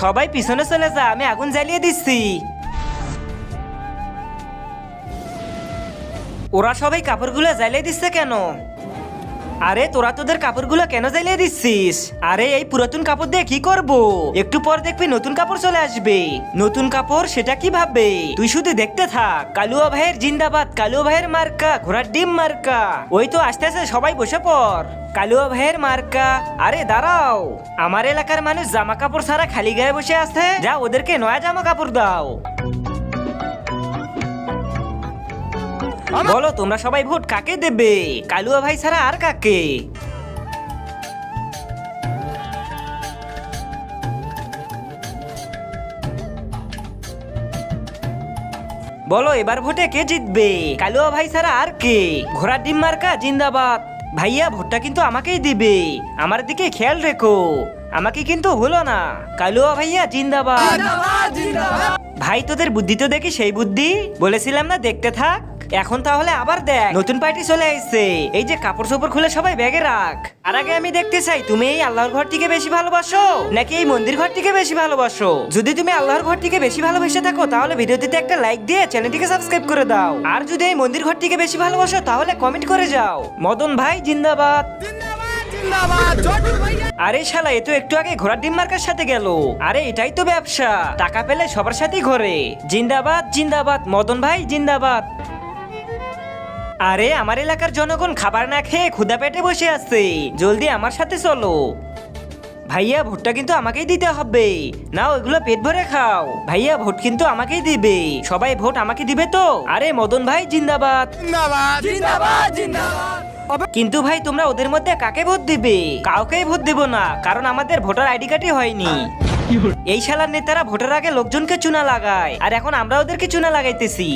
সবাই পিছনে চলে যা, আমি আগুন জ্বালিয়ে দিচ্ছি। ওরা সবাই কাপড়গুলো জ্বালিয়ে দিচ্ছে কেন? আরে তোরা তোদের কাপড়গুলো কেন জ্বালিয়ে দিচ্ছিস? আরে এই পুরাতন কাপড় দিয়ে কি করব? একটু পর দেখবি নতুন কাপড় চলে আসবে। নতুন কাপড় সেটা কি ভাববে? তুই শুধু দেখতে থাক। কালুয়া ভাইয়ের জিন্দাবাদ, কালুয়া ভাইয়ের মার্কা ঘোড়ার ডিম মার্কা। ওই তো আসতেছে, সবাই বসে পড়। কালুয়া ভাইয়ের মার্কা। আরে দাঁড়াও, আমার এলাকার মানুষ জামা কাপড় ছাড়া খালি গায়ে বসে আছে, যা ওদেরকে নয়া জামা কাপড় দাও। বলো তোমরা সবাই ভোট কাকে দেবে? কালুয়া ভাই ছাড়া আর কাকে? বলো এবার ভোটে কে জিতবে? কালুয়া ভাই ছাড়া আর কে? ঘোড়ার ডিম মার্কা জিন্দাবাদ। ভাইয়া ভোটটা কিন্তু আমাকেই দিবে, আমার দিকে খেয়াল রেখো, আমাকে কিন্তু ভুলো না। কালুয়া ভাইয়া জিন্দাবাদ। ভাই তোদের বুদ্ধি তো দেখি সেই বুদ্ধি, বলেছিলাম না দেখতে থাক। এখন তাহলে আবার দেখ, নতুন পার্টি চলে আসছে। এই যে কাপড় চোপড় খুলে সবাই ব্যাগে রাখ। আর আগে আমি দেখতে চাই তুমি এই আল্লাহর ঘরটিকে বেশি ভালোবাসো নাকি এই মন্দির ঘরটিকে বেশি ভালোবাসো। যদি তুমি আল্লাহর ঘরটিকে বেশি ভালোবেসে থাকো তাহলে ভিডিওটিতে একটা লাইক দিয়ে চ্যানেলটিকে সাবস্ক্রাইব করে দাও। আর যদি এই মন্দির ঘরটিকে বেশি ভালোবাসো তাহলে কমেন্ট করে যাও। মদন ভাই জিন্দাবাদ। আরে শালা, এ তো একটু আগে ঘোড়ার ডিম মার্কার সাথে গেল। আরে এটাই তো ব্যবসা, টাকা পেলে সবার সাথেই ঘোরে। জিন্দাবাদ জিন্দাবাদ, মদন ভাই জিন্দাবাদ। আরে আমার এলাকার জনগণ খাবার না খেয়ে ক্ষুধা পেটে বসে আছে, জলদি আমার সাথে চলো। ভাইয়া ভোটটা কিন্তু আমাকেই দিতে হবে, নাও এগুলো পেট ভরে খাও। ভাইয়া ভোট কিন্তু আমাকেই দিবে, সবাই ভোট আমাকে দিবে তো? আরে মদন ভাই জিন্দাবাদ। কিন্তু ভাই তোমরা ওদের মধ্যে কাকে ভোট দিবে? কাউকেই ভোট দেব না, কারণ আমাদের ভোটার আইডি কার্ডই হয়নি। এই শালার নেতারা ভোটের আগে লোকজনকে চুনা লাগায়, আর এখন আমরা ওদেরকে চুনা লাগাইতেছি।